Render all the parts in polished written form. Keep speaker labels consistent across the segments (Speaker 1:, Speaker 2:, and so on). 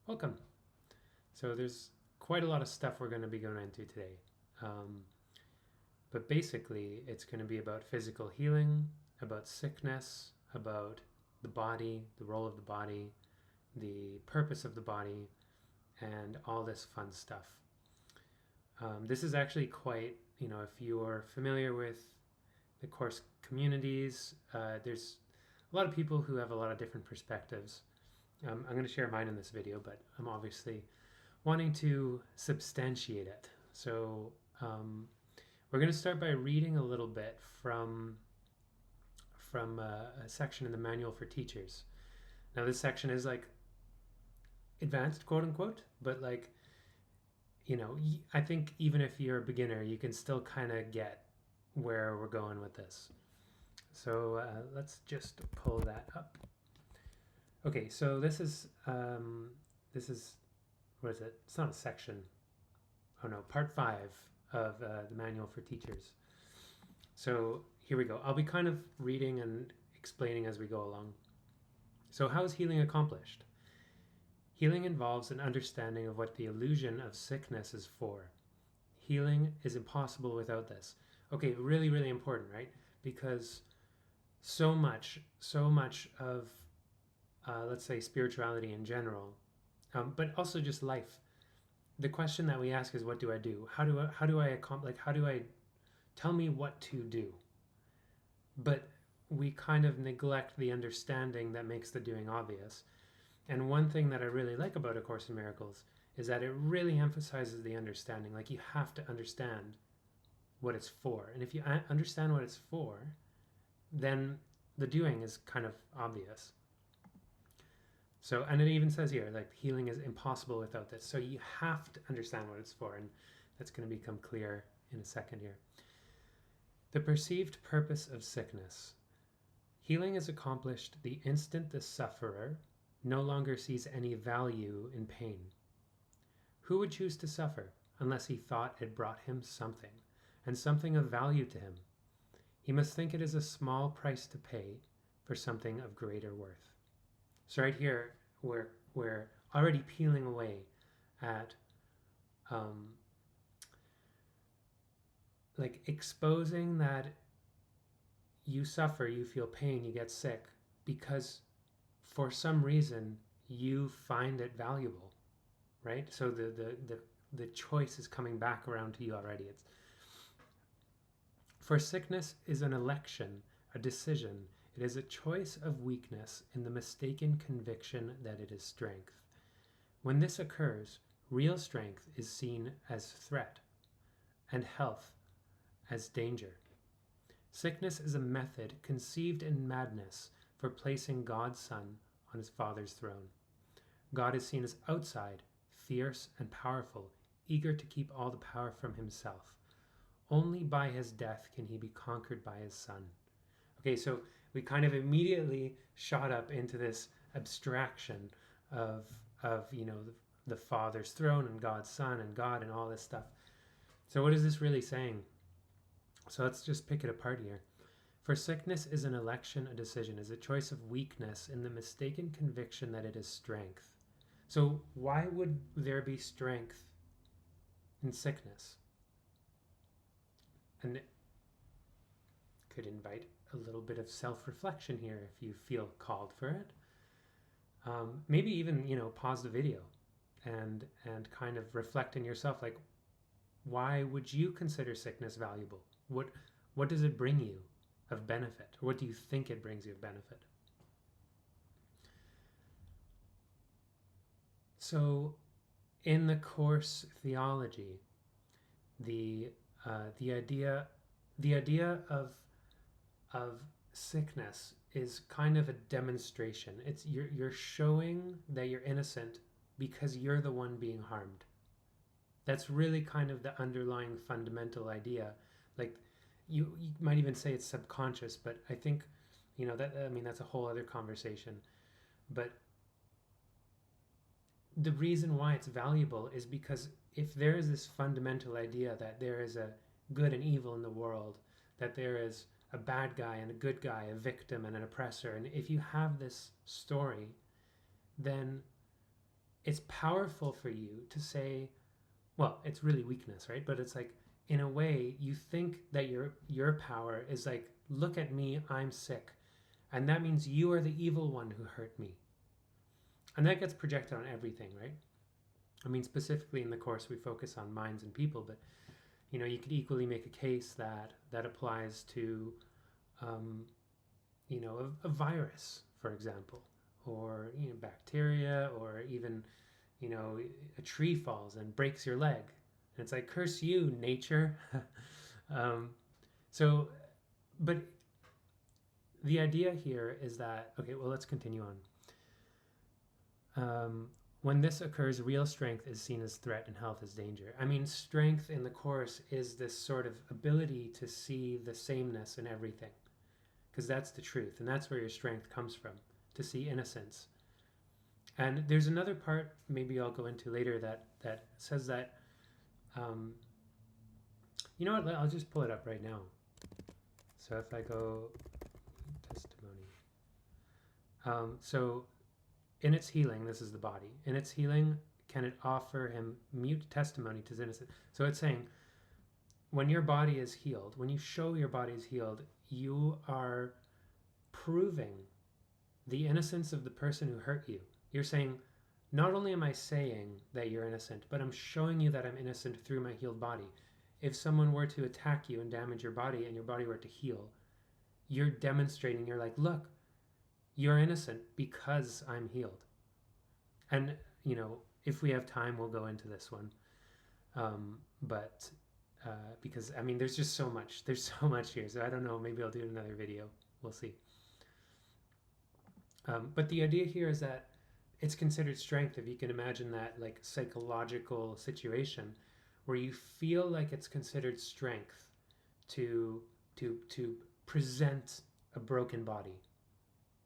Speaker 1: Welcome. So there's quite a lot of stuff we're going to be going into today. But basically, it's going to be about physical healing, about sickness, about the body, the role of the body, the purpose of the body, and all this fun stuff. This is actually quite, if you're familiar with the course communities, there's a lot of people who have a lot of different perspectives. I'm going to share mine in this video, but I'm obviously wanting to substantiate it. So we're going to start by reading a little bit from a section in the Manual for Teachers. Now this section is like advanced, quote unquote, but like, I think even if you're a beginner, you can still kind of get where we're going with this. So let's just pull that up. Okay, so this is what is it? It's not a section. Oh no, part 5 of the Manual for Teachers. So here we go. I'll be kind of reading and explaining as we go along. So how is healing accomplished? Healing involves an understanding of what the illusion of sickness is for. Healing is impossible without this. Okay, really, really important, right? Because so much of, let's say, spirituality in general, but also just life. The question that we ask is, what do I do? How do I accomplish? Like, how do I tell me what to do? But we kind of neglect the understanding that makes the doing obvious. And one thing that I really like about A Course in Miracles is that it really emphasizes the understanding. Like, you have to understand what it's for. And if you understand what it's for, then the doing is kind of obvious. So, and it even says here, like, healing is impossible without this. So you have to understand what it's for, and that's going to become clear in a second here. The perceived purpose of sickness. Healing is accomplished the instant the sufferer no longer sees any value in pain. Who would choose to suffer unless he thought it brought him something, and something of value to him? He must think it is a small price to pay for something of greater worth. So right here, we're already peeling away at like exposing that you suffer, you feel pain, you get sick because for some reason you find it valuable, right? So the choice is coming back around to you already. It's for sickness is an election, a decision. It is a choice of weakness in the mistaken conviction that it is strength. When this occurs, real strength is seen as threat, and health as danger. Sickness is a method conceived in madness for placing God's Son on his Father's throne. God is seen as outside, fierce and powerful, eager to keep all the power from himself. Only by his death can he be conquered by his Son. Okay, so we kind of immediately shot up into this abstraction of the Father's throne and God's Son and God and all this stuff. So what is this really saying? So let's just pick it apart here. For sickness is an election, a decision, is a choice of weakness in the mistaken conviction that it is strength. So why would there be strength in sickness? And it could invite a little bit of self-reflection here if you feel called for it. Maybe even, pause the video and kind of reflect in yourself, like, why would you consider sickness valuable? What does it bring you of benefit? Or what do you think it brings you of benefit? So in the Course theology, the idea of sickness is kind of a demonstration. It's you're showing that you're innocent because you're the one being harmed. That's really kind of the underlying fundamental idea. Like you might even say it's subconscious, but I think that's a whole other conversation. But the reason why it's valuable is because if there is this fundamental idea that there is a good and evil in the world, that there is a bad guy and a good guy, a victim and an oppressor, and if you have this story, then it's powerful for you to say, well, it's really weakness, right? But it's like, in a way, you think that your power is like, look at me, I'm sick. And that means you are the evil one who hurt me. And that gets projected on everything, right? I mean, specifically in the course, we focus on minds and people, but you know, you could equally make a case that applies to, you know, a virus, for example, or you know, bacteria, or even, you know, a tree falls and breaks your leg, and it's like, curse you, nature. So, but the idea here is that, okay, well, let's continue on. When this occurs, real strength is seen as threat and health as danger. I mean, strength in the course is this sort of ability to see the sameness in everything, because that's the truth, and that's where your strength comes from, to see innocence. And there's another part, maybe I'll go into later, that says that, you know what, I'll just pull it up right now. So if I go testimony, so in its healing, this is the body, in its healing, can it offer him mute testimony to his innocence? So it's saying, when your body is healed, when you show your body is healed, you are proving the innocence of the person who hurt you. You're saying, not only am I saying that you're innocent, but I'm showing you that I'm innocent through my healed body. If someone were to attack you and damage your body, and your body were to heal, you're demonstrating, you're like, look, you're innocent because I'm healed. And, you know, if we have time, we'll go into this one. But because, I mean, there's just so much. There's so much here. So I don't know. Maybe I'll do another video. We'll see. But the idea here is that it's considered strength, if you can imagine that, like, psychological situation where you feel like it's considered strength to present a broken body,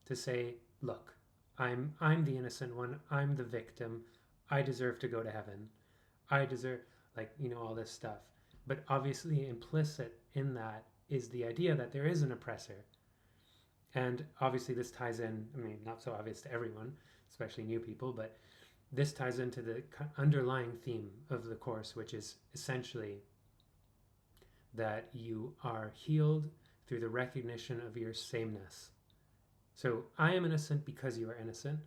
Speaker 1: to say, look, I'm the innocent one, I'm the victim, I deserve to go to heaven, I deserve, like, you know, all this stuff. But obviously implicit in that is the idea that there is an oppressor. And obviously this ties in, I mean, not so obvious to everyone, especially new people, but this ties into the underlying theme of the course, which is essentially that you are healed through the recognition of your sameness. So I am innocent because you are innocent.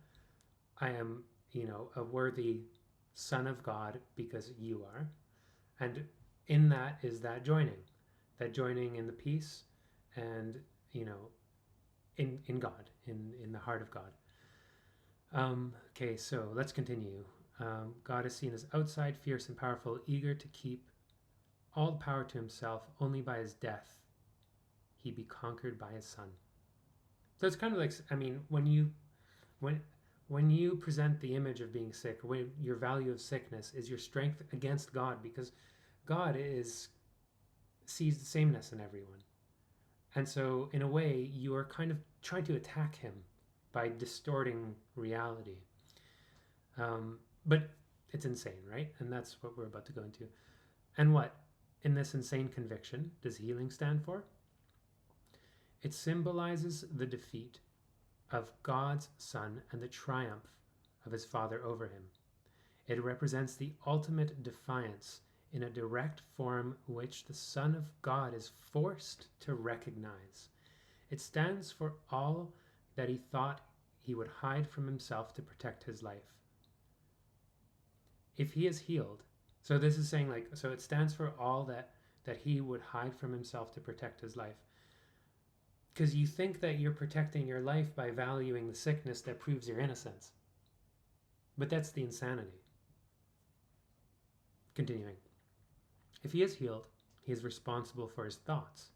Speaker 1: I am, you know, a worthy son of God because you are. And in that is that joining in the peace and, you know, in God, in the heart of God. Okay, so let's continue. God is seen as outside, fierce and powerful, eager to keep all the power to himself. Only by his death he be conquered by his son. So it's kind of like, I mean, when you present the image of being sick, when your value of sickness is your strength against God, because God sees the sameness in everyone. And so in a way, you are kind of trying to attack him by distorting reality. But it's insane, right? And that's what we're about to go into. And what, in this insane conviction, does healing stand for? It symbolizes the defeat of God's Son and the triumph of his Father over him. It represents the ultimate defiance in a direct form which the Son of God is forced to recognize. It stands for all that he thought he would hide from himself to protect his life. If he is healed, so this is saying, like, so it stands for all that he would hide from himself to protect his life. Because you think that you're protecting your life by valuing the sickness that proves your innocence. But that's the insanity. Continuing. If he is healed, he is responsible for his thoughts.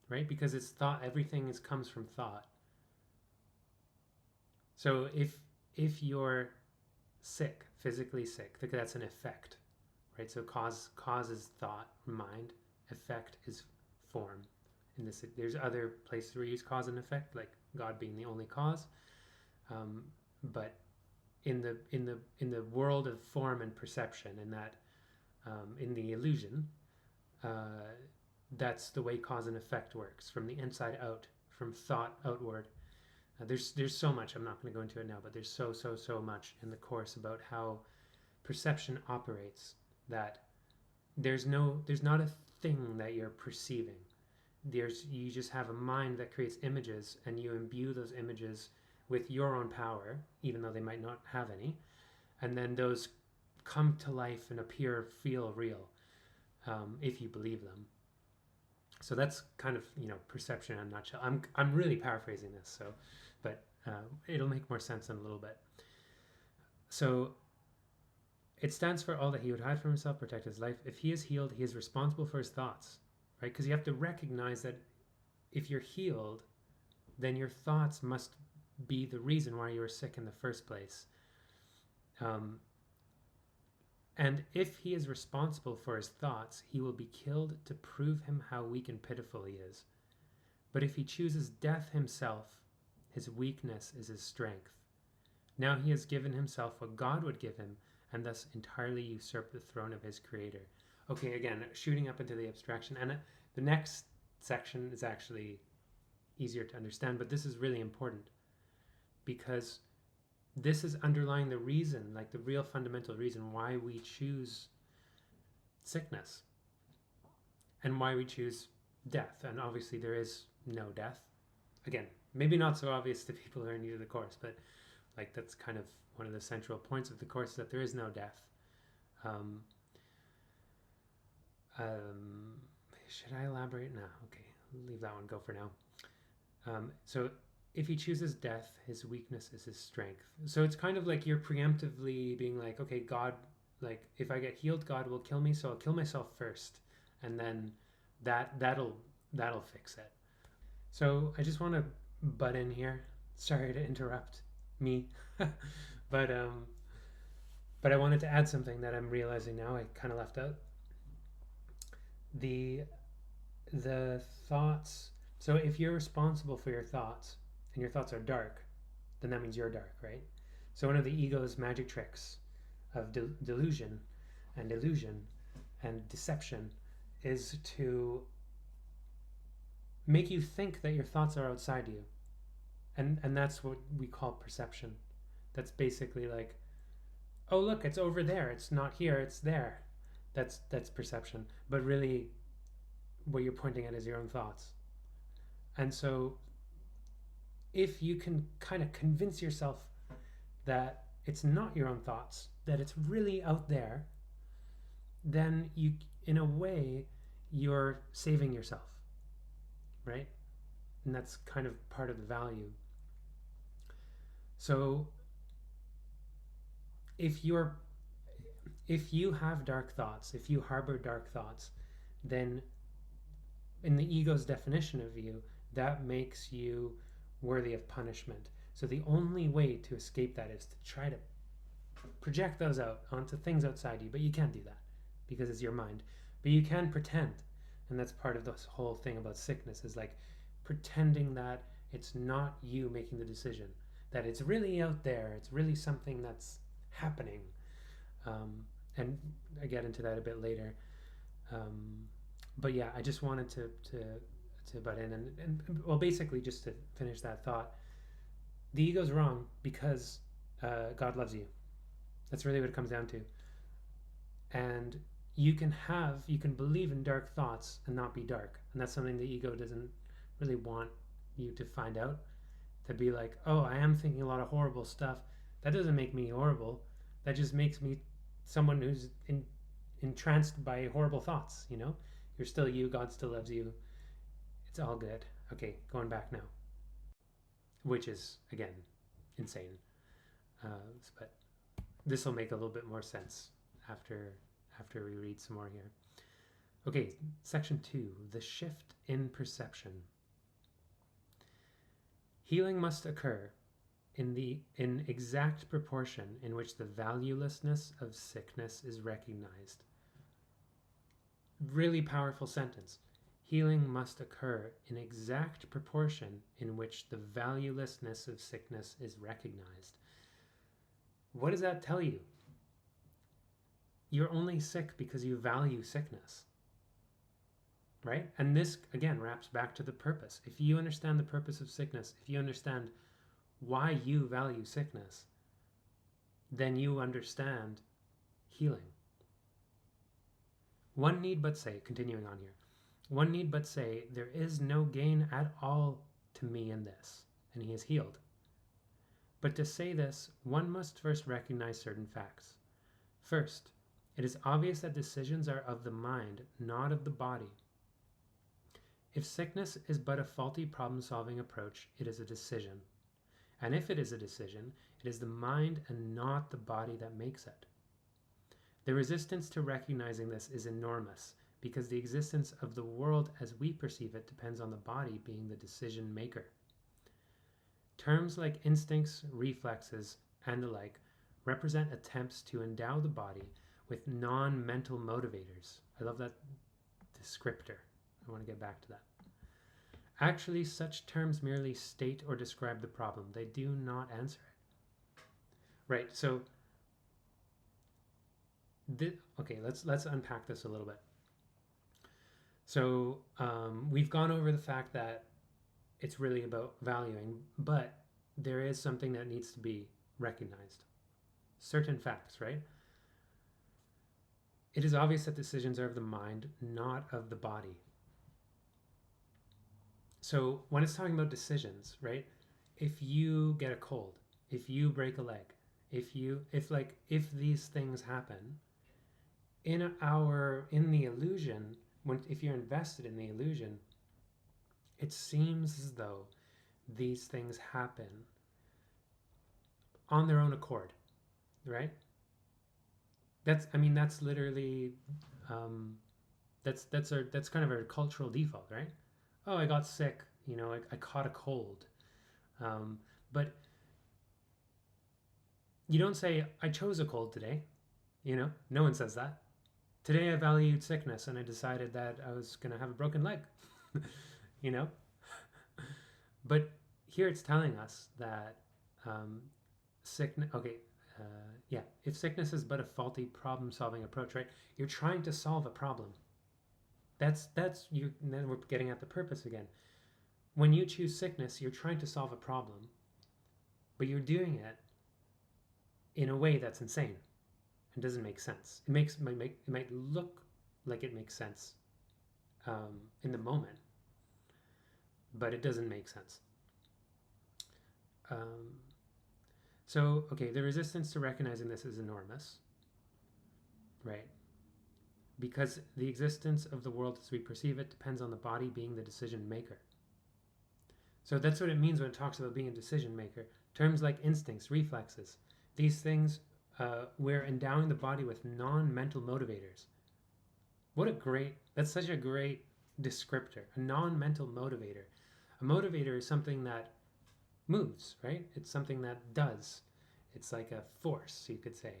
Speaker 1: Right? Because it's thought, everything comes from thought. So if you're sick, physically sick, that's an effect. Right? So cause is thought, mind, effect is form. In this, there's other places where you use cause and effect, like God being the only cause. But in the world of form and perception, in that in the illusion, that's the way cause and effect works, from the inside out, from thought outward. There's so much. I'm not going to go into it now, but there's so much in the course about how perception operates. That there's not a thing that you're perceiving. You just have a mind that creates images, and you imbue those images with your own power, even though they might not have any, and then those come to life and appear, feel real, if you believe them. So that's kind of, perception in a nutshell. I'm really paraphrasing this, but it'll make more sense in a little bit. So it stands for all that he would hide from himself, protect his life. If he is healed, he is responsible for his thoughts, right? Because you have to recognize that if you're healed, then your thoughts must be the reason why you were sick in the first place. And if he is responsible for his thoughts, he will be killed to prove him how weak and pitiful he is. But if he chooses death himself, his weakness is his strength. Now he has given himself what God would give him, and thus entirely usurped the throne of his creator. Okay, again, shooting up into the abstraction. And the next section is actually easier to understand, but this is really important because this is underlying the reason, like the real fundamental reason why we choose sickness and why we choose death. And obviously there is no death. Again, maybe not so obvious to people who are new to the course, but like that's kind of one of the central points of the course, that there is no death. Should I elaborate? No, okay, leave that one go for now. So if he chooses death, his weakness is his strength. So it's kind of like you're preemptively being like, okay, God, like if I get healed, God will kill me, so I'll kill myself first, and then that'll fix it. So I just want to butt in here. Sorry to interrupt me, but I wanted to add something that I'm realizing now I kind of left out. The thoughts. So if you're responsible for your thoughts, and your thoughts are dark, then that means you're dark, right? So one of the ego's magic tricks of delusion and illusion and deception is to make you think that your thoughts are outside you. And that's what we call perception. That's basically like, oh look, it's over there, it's not here, it's there. That's perception. But really what you're pointing at is your own thoughts. And so if you can kind of convince yourself that it's not your own thoughts, that it's really out there, then you, in a way, you're saving yourself, right? And that's kind of part of the value. So if you have dark thoughts, if you harbor dark thoughts, then in the ego's definition of you, that makes you worthy of punishment. So the only way to escape that is to try to project those out onto things outside you, but you can't do that because it's your mind. But you can pretend, and that's part of this whole thing about sickness, is like pretending that it's not you making the decision, that it's really out there, it's really something that's happening. And I get into that a bit later. But yeah, I just wanted to butt in and well, basically just to finish that thought, the ego's wrong because God loves you. That's really what it comes down to. And you can believe in dark thoughts and not be dark, and that's something the ego doesn't really want you to find out. To be like, oh, I am thinking a lot of horrible stuff. That doesn't make me horrible. That just makes me someone who's entranced by horrible thoughts. You're still you. God still loves you. It's all good. Okay, going back now. Which is, again, insane. But this will make a little bit more sense after we read some more here. Okay, section 2, the shift in perception. Healing must occur in exact proportion in which the valuelessness of sickness is recognized. Really powerful sentence. Healing must occur in exact proportion in which the valuelessness of sickness is recognized. What does that tell you? You're only sick because you value sickness, right? And this, again, wraps back to the purpose. If you understand the purpose of sickness, if you understand why you value sickness, then you understand healing. One need but say, continuing on here, one need but say, there is no gain at all to me in this, and he is healed. But to say this, one must first recognize certain facts. First, it is obvious that decisions are of the mind, not of the body. If sickness is but a faulty problem-solving approach, it is a decision. And if it is a decision, it is the mind and not the body that makes it. The resistance to recognizing this is enormous, because the existence of the world as we perceive it depends on the body being the decision maker. Terms like instincts, reflexes, and the like represent attempts to endow the body with non-mental motivators. I love that descriptor. I want to get back to that. Actually, such terms merely state or describe the problem. They do not answer it. Right, so okay, let's unpack this a little bit. So we've gone over the fact that it's really about valuing, but there is something that needs to be recognized. Certain facts, right? It is obvious that decisions are of the mind, not of the body. So when it's talking about decisions, right? If you get a cold, if you break a leg, if these things happen, in the illusion, if you're invested in the illusion, it seems as though these things happen on their own accord, right? That's literally that's kind of our cultural default, right? Oh, I got sick, I caught a cold, but you don't say I chose a cold today. No one says that. Today I valued sickness and I decided that I was gonna have a broken leg. But here it's telling us that sickness. Okay, if sickness is but a faulty problem-solving approach, right? You're trying to solve a problem. That's you. Then we're getting at the purpose again. When you choose sickness, you're trying to solve a problem, but you're doing it in a way that's insane and doesn't make sense. It might look like it makes sense in the moment, but it doesn't make sense. So, okay, the resistance to recognizing this is enormous, right? Because the existence of the world as we perceive it depends on the body being the decision maker. So that's what it means when it talks about being a decision maker. Terms like instincts, reflexes, these things, we're endowing the body with non-mental motivators. That's such a great descriptor, a non-mental motivator. A motivator is something that moves, right? It's something that does. It's like a force, you could say.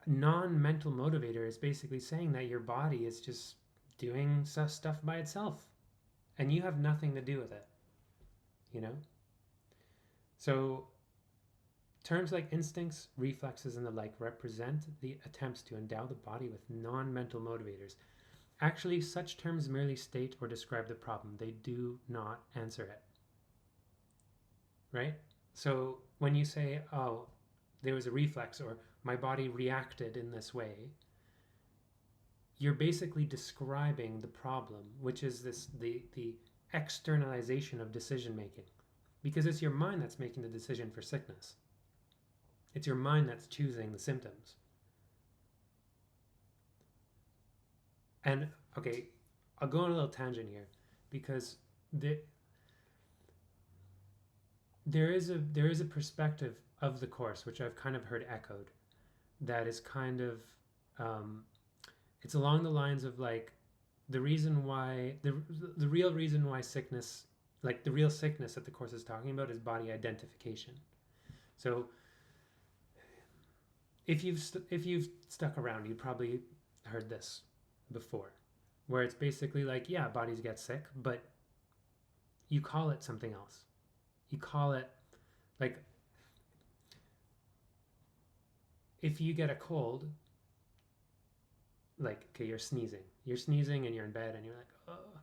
Speaker 1: A non-mental motivator is basically saying that your body is just doing stuff by itself and you have nothing to do with it, So terms like instincts, reflexes, and the like represent the attempts to endow the body with non-mental motivators. Actually, such terms merely state or describe the problem. They do not answer it. Right? So when you say, oh, there was a reflex or my body reacted in this way, you're basically describing the problem, which is the externalization of decision making, because it's your mind that's making the decision for sickness. It's your mind that's choosing the symptoms. And okay, I'll go on a little tangent here, because there is a perspective of the Course which I've kind of heard echoed, that is kind of it's along the lines of like the reason why the real reason why sickness, like the real sickness that the Course is talking about, is body identification. So if you've stuck around, you probably heard this before, where it's basically like, yeah, bodies get sick, but you call it something else. You call it, like, if you get a cold, like, okay, you're sneezing and you're in bed and you're like, oh,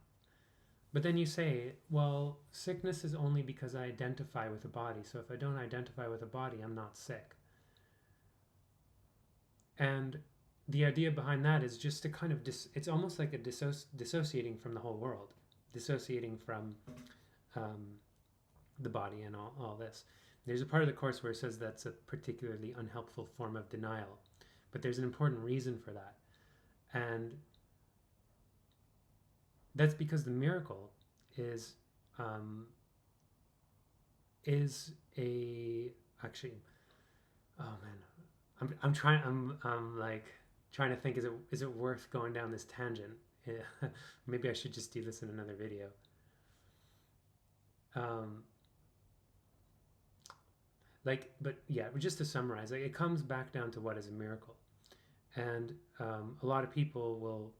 Speaker 1: But then you say, well, sickness is only because I identify with a body. So if I don't identify with a body, I'm not sick. And the idea behind that is just to kind of, it's almost like a dissociating from the whole world, dissociating from the body and all this. There's a part of the course where it says that's a particularly unhelpful form of denial, but there's an important reason for that. And that's because the miracle is a actually, oh man, I'm like trying to think, is it worth going down this tangent? Maybe I should just do this in another video. But yeah, just to summarize, like, it comes back down to what is a miracle. And a lot of people will,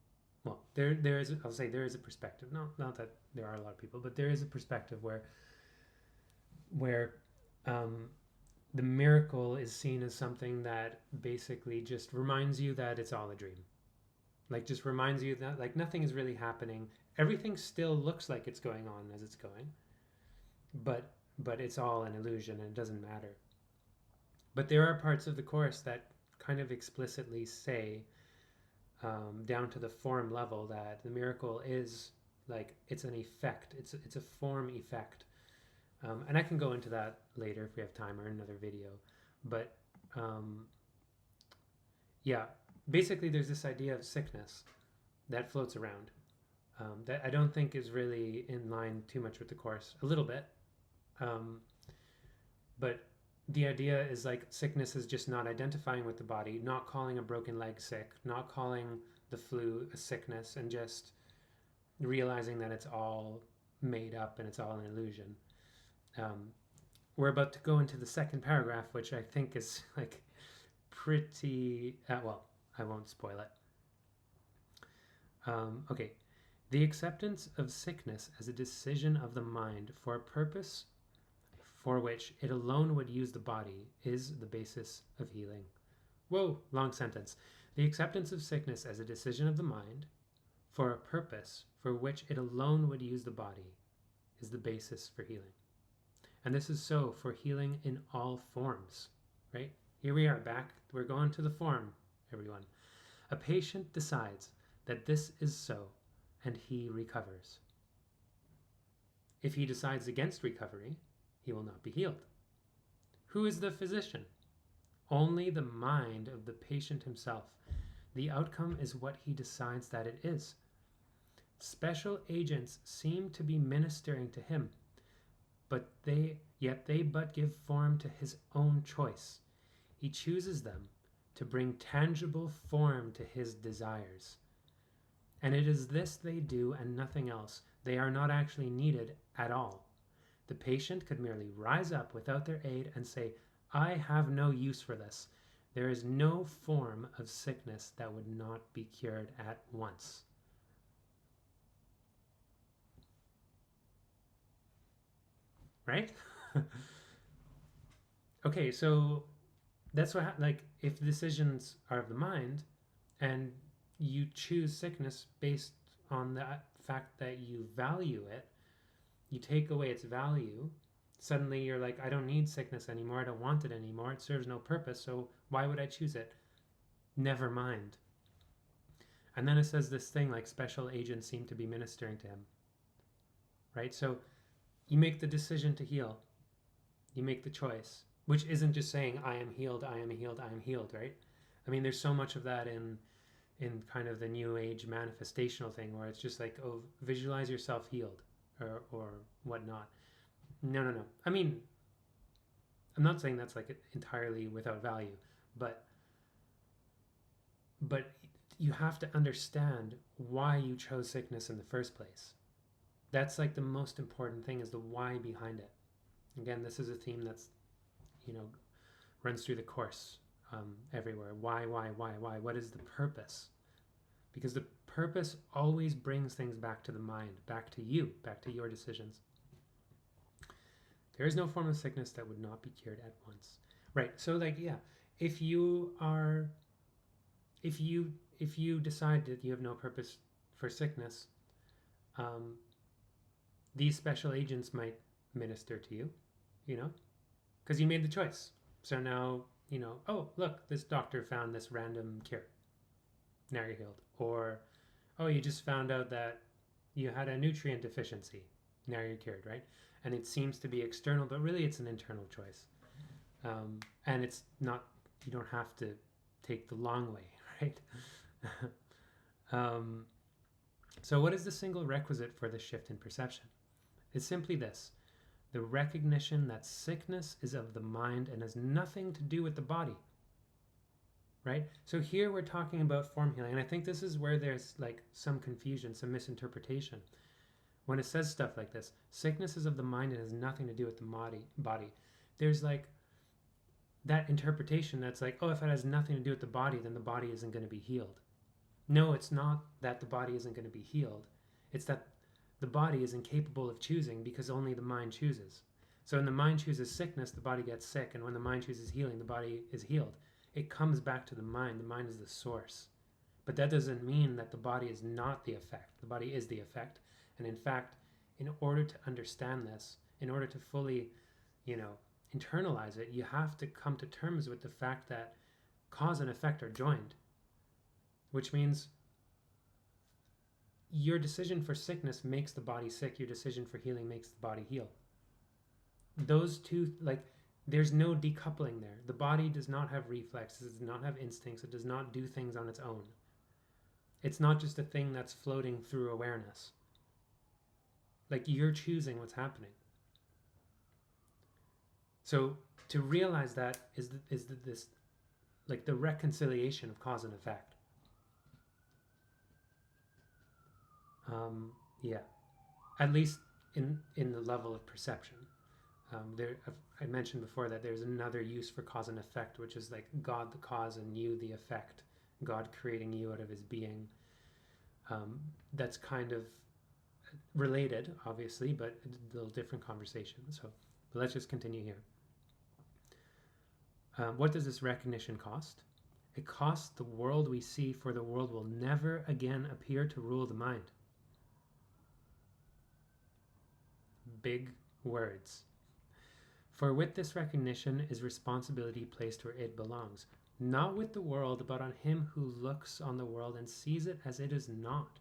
Speaker 1: well, there is, I'll say there is a perspective, not that there are a lot of people, but there is a perspective where the miracle is seen as something that basically just reminds you that it's all a dream. Like, just reminds you that, like, nothing is really happening. Everything still looks like it's going on as it's going, but it's all an illusion and it doesn't matter. But there are parts of the course that kind of explicitly say, down to the form level, that the miracle is like, it's an effect. It's a form effect. And I can go into that later if we have time, or in another video. But yeah, basically there's this idea of sickness that floats around, that I don't think is really in line too much with the course. A little bit. But the idea is, like, sickness is just not identifying with the body, not calling a broken leg sick, not calling the flu a sickness, and just realizing that it's all made up and it's all an illusion. We're about to go into the second paragraph, which I think is like pretty, well, I won't spoil it. Okay. The acceptance of sickness as a decision of the mind for a purpose for which it alone would use the body is the basis of healing. Whoa, long sentence. The acceptance of sickness as a decision of the mind for a purpose for which it alone would use the body is the basis for healing. And this is so for healing in all forms, right? Here we are back. We're going to the form, everyone. A patient decides that this is so, and he recovers. If he decides against recovery, he will not be healed. Who is the physician? Only the mind of the patient himself. The outcome is what he decides that it is. Special agents seem to be ministering to him, but yet they but give form to his own choice. He chooses them to bring tangible form to his desires. And it is this they do and nothing else. They are not actually needed at all. The patient could merely rise up without their aid and say, I have no use for this. There is no form of sickness that would not be cured at once. Right? Okay, so that's what, like, if decisions are of the mind and you choose sickness based on the fact that you value it, you take away its value, suddenly you're like, I don't need sickness anymore, I don't want it anymore, it serves no purpose, so why would I choose it? Never mind. And then it says this thing like, special agents seem to be ministering to him. Right? So you make the decision to heal. You make the choice, which isn't just saying, I am healed, I am healed, I am healed, right? I mean, there's so much of that in kind of the new age manifestational thing, where it's just like, oh, visualize yourself healed, or whatnot. No. I mean, I'm not saying that's like entirely without value, but you have to understand why you chose sickness in the first place. That's like the most important thing, is the why behind it. Again, this is a theme that's, runs through the course everywhere. Why? What is the purpose? Because the purpose always brings things back to the mind, back to you, back to your decisions. There is no form of sickness that would not be cured at once. Right. So, like, yeah, if you decide that you have no purpose for sickness, these special agents might minister to you, because you made the choice. So now, oh, look, this doctor found this random cure. Now you're healed. Or, oh, you just found out that you had a nutrient deficiency. Now you're cured, right? And it seems to be external, but really it's an internal choice. And it's not, you don't have to take the long way, right? So what is the single requisite for the shift in perception? It's simply this: the recognition that sickness is of the mind and has nothing to do with the body, right? So here we're talking about form healing, and I think this is where there's like some confusion, some misinterpretation. When it says stuff like this, sickness is of the mind and has nothing to do with the body, there's like that interpretation that's like, oh, if it has nothing to do with the body, then the body isn't going to be healed. No, it's not that the body isn't going to be healed. It's that the body is incapable of choosing because only the mind chooses. So when the mind chooses sickness, the body gets sick. And when the mind chooses healing, the body is healed. It comes back to the mind. The mind is the source. But that doesn't mean that the body is not the effect. The body is the effect. And in fact, in order to understand this, in order to fully, internalize it, you have to come to terms with the fact that cause and effect are joined. Which means your decision for sickness makes the body sick. Your decision for healing makes the body heal. Those two, there's no decoupling there. The body does not have reflexes, it does not have instincts, it does not do things on its own. It's not just a thing that's floating through awareness. You're choosing what's happening. So to realize that is the reconciliation of cause and effect. At least in the level of perception. I mentioned before that there's another use for cause and effect, which is like God the cause and you the effect, God creating you out of his being. That's kind of related, obviously, but a little different conversation. But let's just continue here. What does this recognition cost? It costs the world we see, for the world will never again appear to rule the mind. Big words. For with this recognition is responsibility placed where it belongs, not with the world, but on him who looks on the world and sees it as it is not.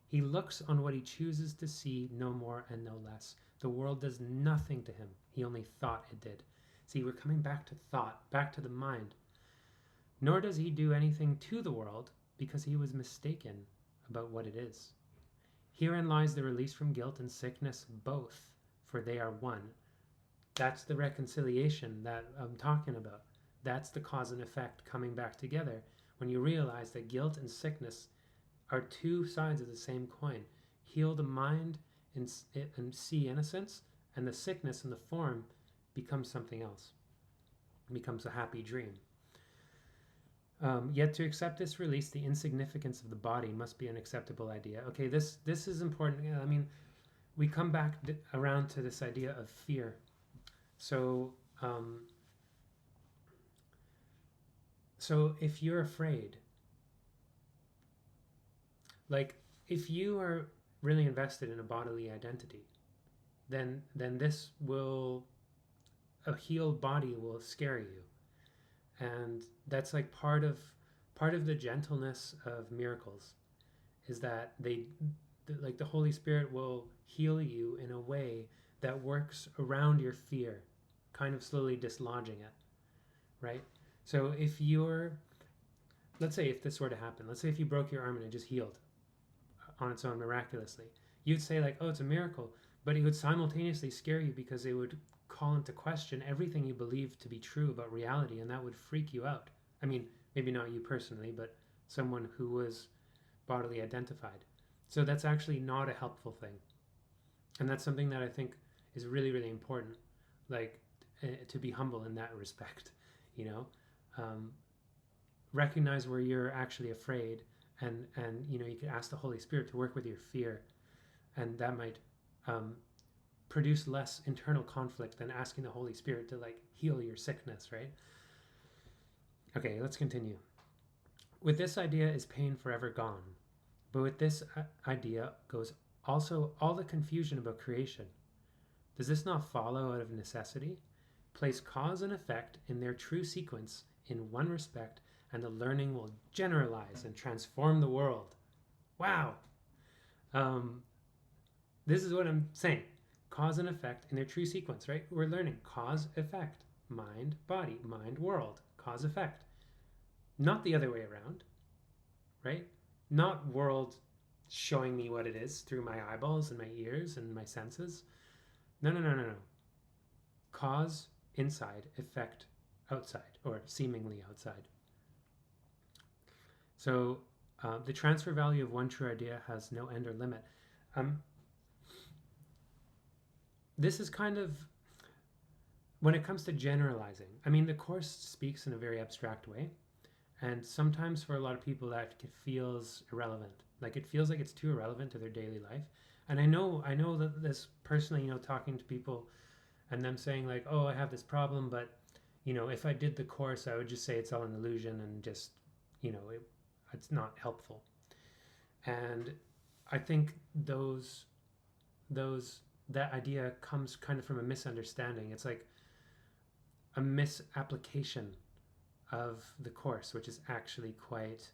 Speaker 1: He looks on what he chooses to see, no more and no less. The world does nothing to him. He only thought it did. See, we're coming back to thought, back to the mind. Nor does he do anything to the world, because he was mistaken about what it is. Herein lies the release from guilt and sickness both, for they are one. That's the reconciliation that I'm talking about. That's the cause and effect coming back together when you realize that guilt and sickness are two sides of the same coin. Heal the mind and see innocence, and the sickness in the form becomes something else. It becomes a happy dream. Yet to accept this release, the insignificance of the body must be an acceptable idea. Okay, this is important. I mean, we come back around to this idea of fear. So if you're afraid, if you are really invested in a bodily identity, then this will, a healed body will scare you. And that's part of the gentleness of miracles, is that the Holy Spirit will heal you in a way that works around your fear, kind of slowly dislodging it, right? So let's say if this were to happen, let's say if you broke your arm and it just healed on its own miraculously, you'd say oh, it's a miracle, but it would simultaneously scare you because it would call into question everything you believe to be true about reality, and that would freak you out. I mean, maybe not you personally, but someone who was bodily identified. So that's actually not a helpful thing. And that's something that I think is really, really important, to be humble in that respect, recognize where you're actually afraid, and you can ask the Holy Spirit to work with your fear, and that might produce less internal conflict than asking the Holy Spirit to heal your sickness, right? Okay, let's continue. With this idea is pain forever gone, but with this idea goes Also, all the confusion about creation. Does this not follow out of necessity? Place cause and effect in their true sequence in one respect, and the learning will generalize and transform the world. Wow! This is what I'm saying. Cause and effect in their true sequence, right? We're learning cause, effect, mind, body, mind, world, cause, effect. Not the other way around, right? Not world showing me what it is through my eyeballs and my ears and my senses. No. Cause inside, effect outside, or seemingly outside. So the transfer value of one true idea has no end or limit. This is kind of, when it comes to generalizing, I mean, the Course speaks in a very abstract way. And sometimes for a lot of people that feels irrelevant. Like it feels like it's too irrelevant to their daily life. And I know that this personally, talking to people and them saying like, oh, I have this problem, but if I did the Course, I would just say it's all an illusion and just, it's not helpful. And I think that idea comes kind of from a misunderstanding. It's like a misapplication of the Course, which is actually quite,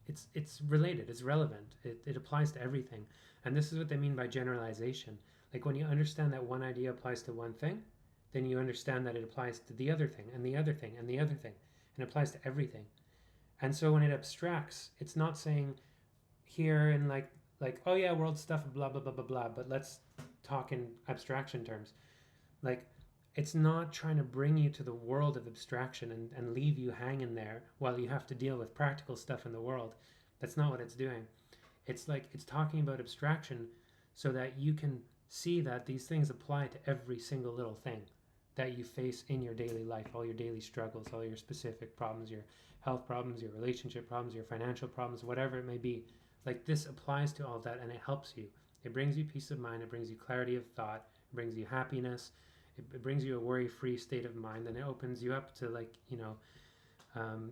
Speaker 1: it's related, it's relevant, it applies to everything. And this is what they mean by generalization. Like when you understand that one idea applies to one thing, then you understand that it applies to the other thing and the other thing and the other thing, and it applies to everything. And so when it abstracts, it's not saying here in like oh yeah, world stuff, blah blah blah blah blah, but let's talk in abstraction terms. Like it's not trying to bring you to the world of abstraction and leave you hanging there while you have to deal with practical stuff in the world. That's not what it's doing. It's like it's talking about abstraction so that you can see that these things apply to every single little thing that you face in your daily life, all your daily struggles, all your specific problems, your health problems, your relationship problems, your financial problems, whatever it may be. Like this applies to all that, and it helps you. It brings you peace of mind, it brings you clarity of thought, it brings you happiness, it brings you a worry-free state of mind, and it opens you up to like,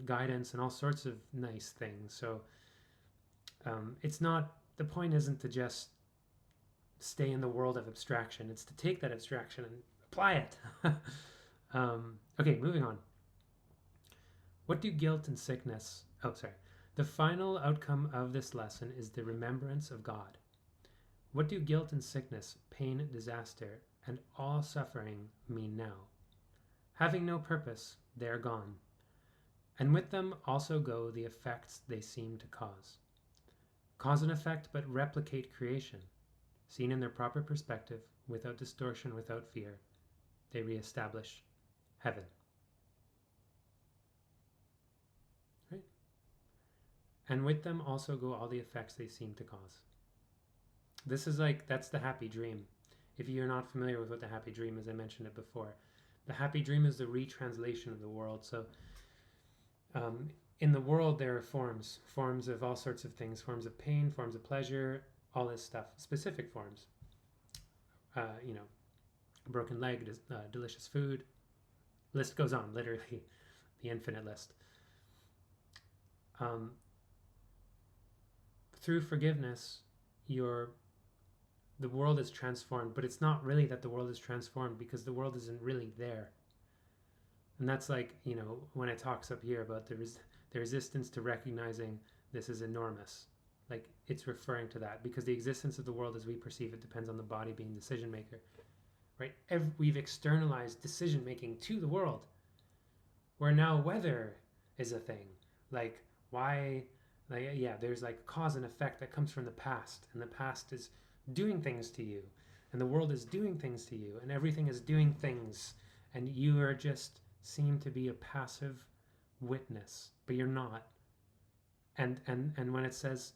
Speaker 1: guidance and all sorts of nice things. So it's not, the point isn't to just stay in the world of abstraction. It's to take that abstraction and apply it. Okay, moving on. What do guilt and sickness... The final outcome of this lesson is the remembrance of God. What do guilt and sickness, pain, disaster, and all suffering mean now? Having no purpose, they are gone. And with them also go the effects they seem to cause. Cause and effect but replicate creation. Seen in their proper perspective, without distortion, without fear, they reestablish heaven. Right? And with them also go all the effects they seem to cause. This is like, that's the happy dream. If you're not familiar with what the happy dream is, I mentioned it before. The happy dream is the retranslation of the world. So in the world there are forms of all sorts of things, forms of pain, forms of pleasure, all this stuff, specific forms. A broken leg, delicious food. List goes on, literally, the infinite list. Through forgiveness, the world is transformed, but it's not really that the world is transformed because the world isn't really there. And that's like, when it talks up here about the resistance to recognizing this is enormous. Like, it's referring to that because the existence of the world as we perceive it depends on the body being decision maker, right? We've externalized decision making to the world, where now weather is a thing. Like, why? Like, yeah, there's like cause and effect that comes from the past, and the past is doing things to you, and the world is doing things to you, and everything is doing things, and you are just seem to be a passive witness, but you're not. And when it says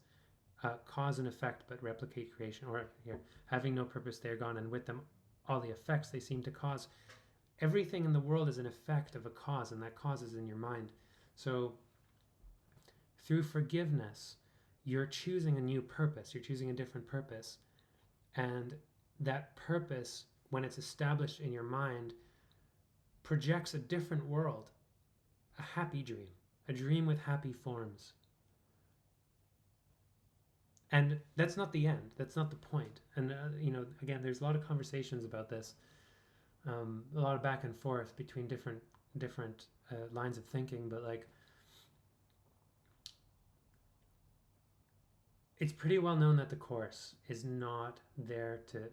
Speaker 1: cause and effect but replicate creation, or here, having no purpose they are gone, and with them all the effects they seem to cause. Everything in the world is an effect of a cause, and that cause is in your mind. So through forgiveness, you're choosing a new purpose, you're choosing a different purpose, and that purpose, when it's established in your mind, projects a different world, a happy dream, a dream with happy forms. And that's not the end. That's not the point. And, again, there's a lot of conversations about this, a lot of back and forth between different lines of thinking. But, like, it's pretty well known that the Course is not there to,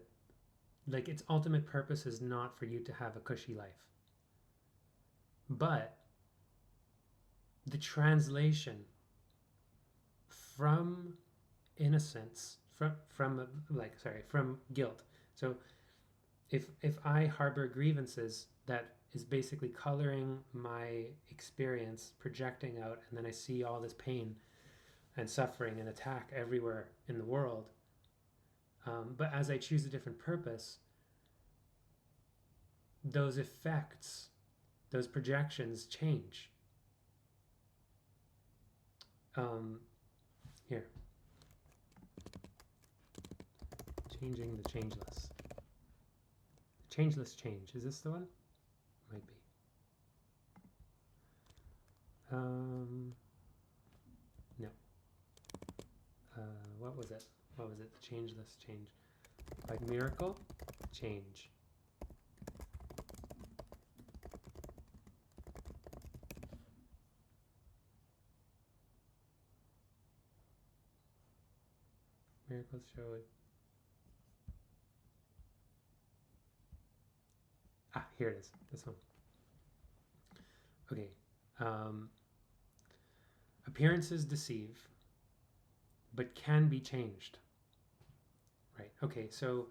Speaker 1: like, its ultimate purpose is not for you to have a cushy life. But the translation from innocence, from guilt. So if I harbor grievances, that is basically coloring my experience, projecting out, and then I see all this pain and suffering and attack everywhere in the world. But as I choose a different purpose, those effects, those projections change. Here. Changing the changeless. Changeless change. Is this the one? Might be. No. What was it? What was it? The changeless change. Like miracle, change. Miracles show it. Here it is. This one. Okay. Appearances deceive, but can be changed. Right. Okay. So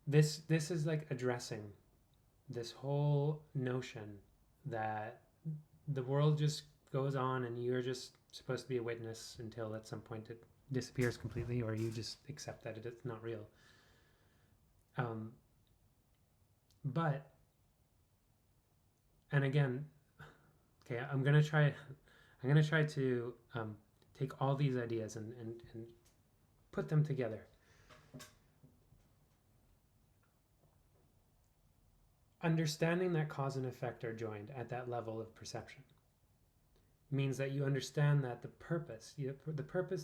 Speaker 1: this is like addressing this whole notion that the world just goes on and you're just supposed to be a witness until at some point it disappears completely, or you just accept that it's not real. But, and again, okay, I'm gonna try to take all these ideas and put them together. Understanding that cause and effect are joined at that level of perception means that you understand that the purpose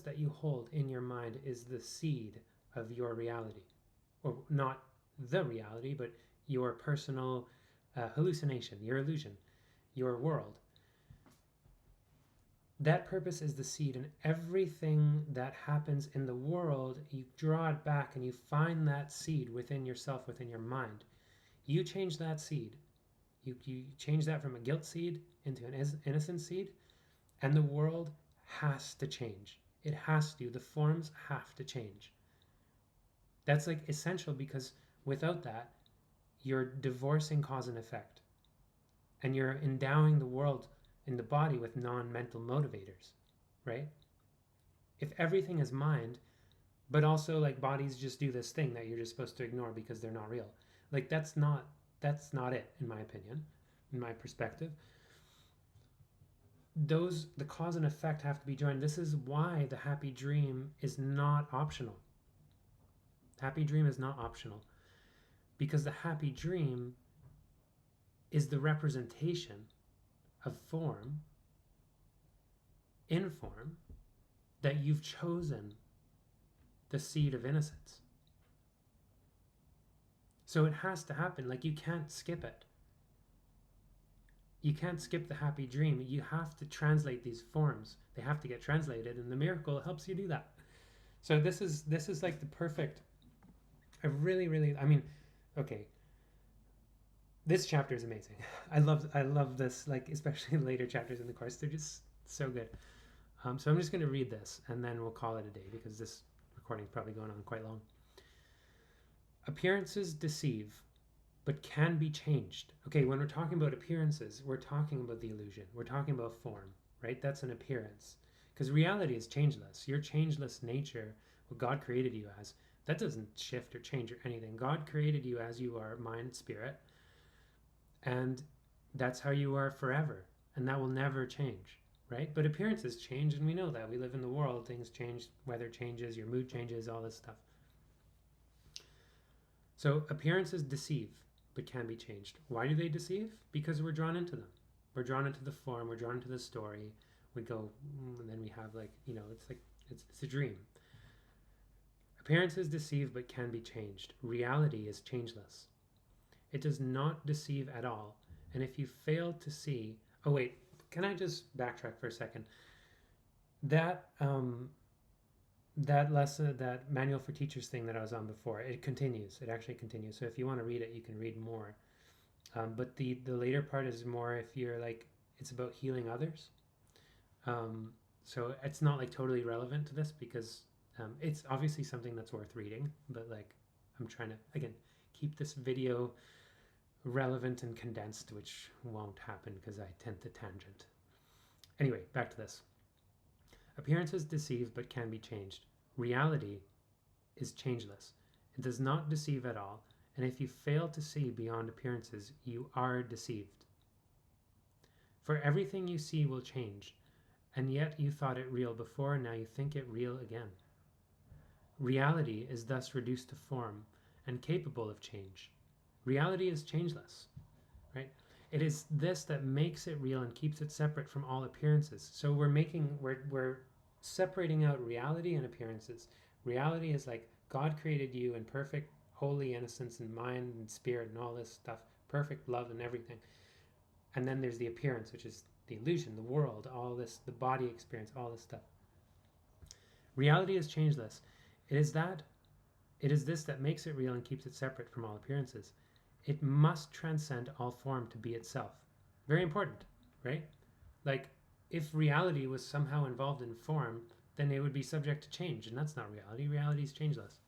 Speaker 1: that you hold in your mind is the seed of your reality, or not the reality, but your personal hallucination, your illusion, your world. That purpose is the seed, and everything that happens in the world, you draw it back and you find that seed within yourself, within your mind. You change that seed. You change that from a guilt seed into an innocent seed, and the world has to change. It has to. The forms have to change. That's like essential, because without that, you're divorcing cause and effect. And you're endowing the world in the body with non-mental motivators, right? If everything is mind, but also like bodies just do this thing that you're just supposed to ignore because they're not real. Like that's not it, in my opinion, in my perspective. The cause and effect have to be joined. This is why the happy dream is not optional. Happy dream is not optional, because the happy dream is the representation of form, in form, that you've chosen the seed of innocence. So it has to happen. Like, you can't skip it. You can't skip the happy dream. You have to translate these forms. They have to get translated, and the miracle helps you do that. So this is like the perfect. I mean, okay. This chapter is amazing. I love this, like, especially later chapters in the course. They're just so good. So I'm just going to read this, and then we'll call it a day, because this recording is probably going on quite long. Appearances deceive, but can be changed. Okay, when we're talking about appearances, we're talking about the illusion. We're talking about form, right? That's an appearance. Because reality is changeless. Your changeless nature, what God created you as, that doesn't shift or change or anything. God created you as you are, mind, spirit, and that's how you are forever. And that will never change, right? But appearances change, and we know that. We live in the world. Things change. Weather changes. Your mood changes. All this stuff. So appearances deceive, but can be changed. Why do they deceive? Because we're drawn into them. We're drawn into the form. We're drawn into the story. we go, and then we have like, it's a dream. Appearances deceive but can be changed. Reality is changeless. It does not deceive at all. And if you fail to see, oh wait, can I just backtrack for a second? That lesson, that manual for teachers thing that I was on before, it continues. It actually continues. So if you want to read it, you can read more. But the later part is more if you're like, it's about healing others. So it's not like totally relevant to this because it's obviously something that's worth reading, but like I'm trying to, again, keep this video relevant and condensed, which won't happen because I tend to tangent. Anyway, back to this. Appearances deceive but can be changed. Reality is changeless. It does not deceive at all, and if you fail to see beyond appearances, you are deceived. For everything you see will change, and yet you thought it real before, and now you think it real again. Reality is thus reduced to form and capable of change. Reality is changeless, right? It is this that makes it real and keeps it separate from all appearances. So we're separating out reality and appearances. Reality is like God created you in perfect, holy innocence and mind and spirit and all this stuff, perfect love and everything. And then there's the appearance, which is the illusion, the world, all this, the body experience, all this stuff. Reality is changeless. It is this that makes it real and keeps it separate from all appearances. It must transcend all form to be itself. Very important, right? Like, if reality was somehow involved in form, then it would be subject to change, and that's not reality. Reality is changeless.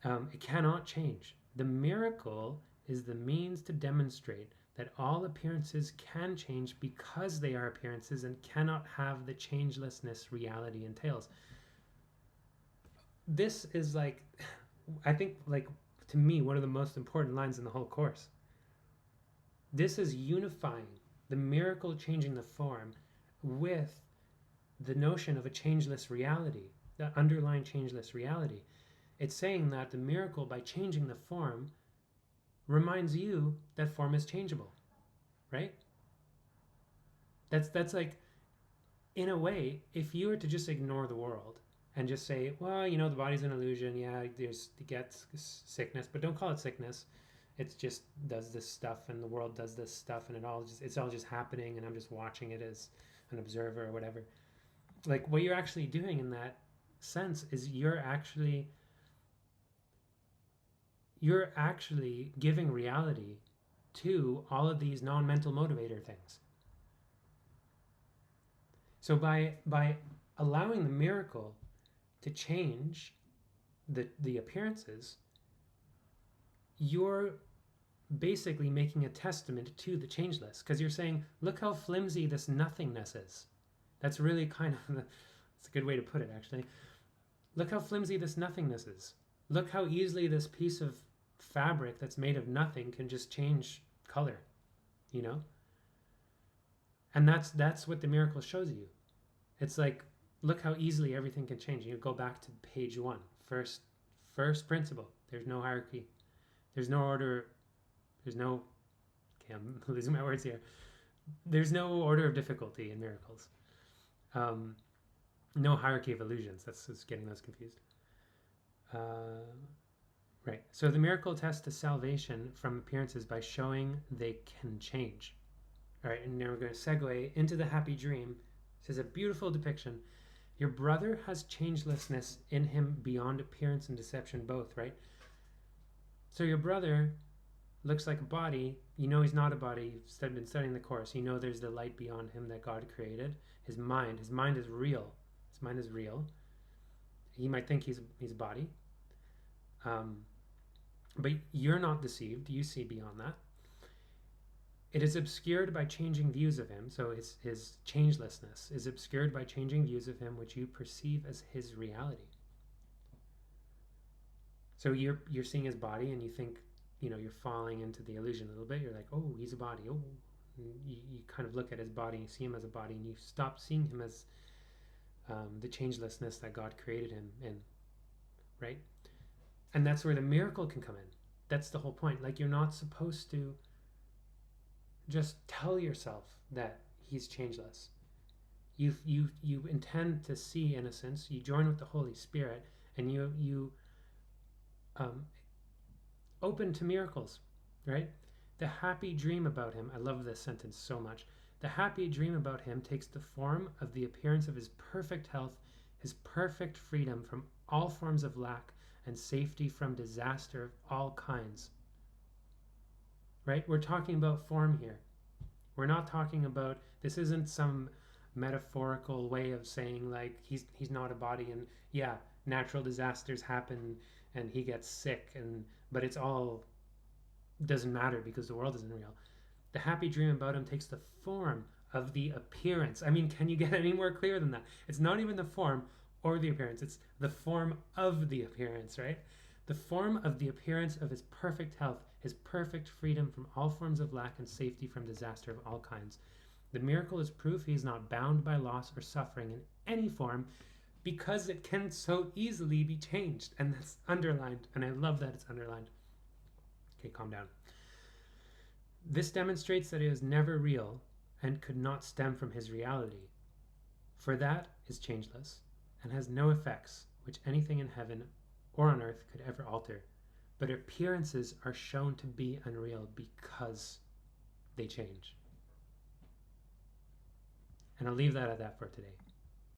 Speaker 1: It cannot change. The miracle is the means to demonstrate that all appearances can change because they are appearances and cannot have the changelessness reality entails. This is like, I think, like, to me, one of the most important lines in the whole course. This is unifying the miracle changing the form with the notion of a changeless reality, the underlying changeless reality. It's saying that the miracle, by changing the form, reminds you that form is changeable, right? That's like, in a way, if you were to just ignore the world and just say, well, the body's an illusion, yeah, it gets sickness, but don't call it sickness. It just does this stuff, and the world does this stuff, and it's all just happening, and I'm just watching it as an observer or whatever. Like, what you're actually doing in that sense is you're actually giving reality to all of these non-mental motivator things. So by allowing the miracle to change the appearances, you're basically making a testament to the changeless, because you're saying, look how flimsy this nothingness is. That's really kind of, it's a good way to put it, actually. Look how flimsy this nothingness is. Look how easily this piece of fabric that's made of nothing can just change color, And that's what the miracle shows you. It's like, look how easily everything can change. You go back to page 1, first principle. There's no hierarchy. There's no order. Okay, I'm losing my words here. There's no order of difficulty in miracles. No hierarchy of illusions. That's just getting those confused. Right. So the miracle tests to salvation from appearances by showing they can change. All right, and now we're going to segue into the happy dream. This is a beautiful depiction. Your brother has changelessness in him beyond appearance and deception both, right? So your brother looks like a body. He's not a body. You've been studying the course. There's the light beyond him that God created. His mind is real. His mind is real. He might think he's a body. But you're not deceived. You see beyond that. It is obscured by changing views of him. So his changelessness is obscured by changing views of him, which you perceive as his reality. So you're seeing his body, and you think, you're falling into the illusion a little bit. You're like, oh, he's a body. Oh, you kind of look at his body, and you see him as a body, and you stop seeing him as the changelessness that God created him in, right? And that's where the miracle can come in. That's the whole point. Like, you're not supposed to just tell yourself that he's changeless. you intend to see innocence. You join with the Holy Spirit, and you open to miracles, right? The happy dream about him, I love this sentence so much. The happy dream about him takes the form of the appearance of his perfect health, his perfect freedom from all forms of lack, and safety from disaster of all kinds. Right? We're talking about form here. We're not talking about, this isn't some metaphorical way of saying like he's not a body, and yeah, natural disasters happen and he gets sick, but it's all doesn't matter because the world isn't real. The happy dream about him takes the form of the appearance. I mean, can you get any more clear than that? It's not even the form or the appearance, it's the form of the appearance, right? The form of the appearance of his perfect health, his perfect freedom from all forms of lack and safety from disaster of all kinds. The miracle is proof he is not bound by loss or suffering in any form, because it can so easily be changed. And that's underlined, and I love that it's underlined. Okay, calm down. This demonstrates that it is never real and could not stem from his reality, for that is changeless and has no effects which anything in heaven or on earth could ever alter, but appearances are shown to be unreal because they change. And I'll leave that at that for today.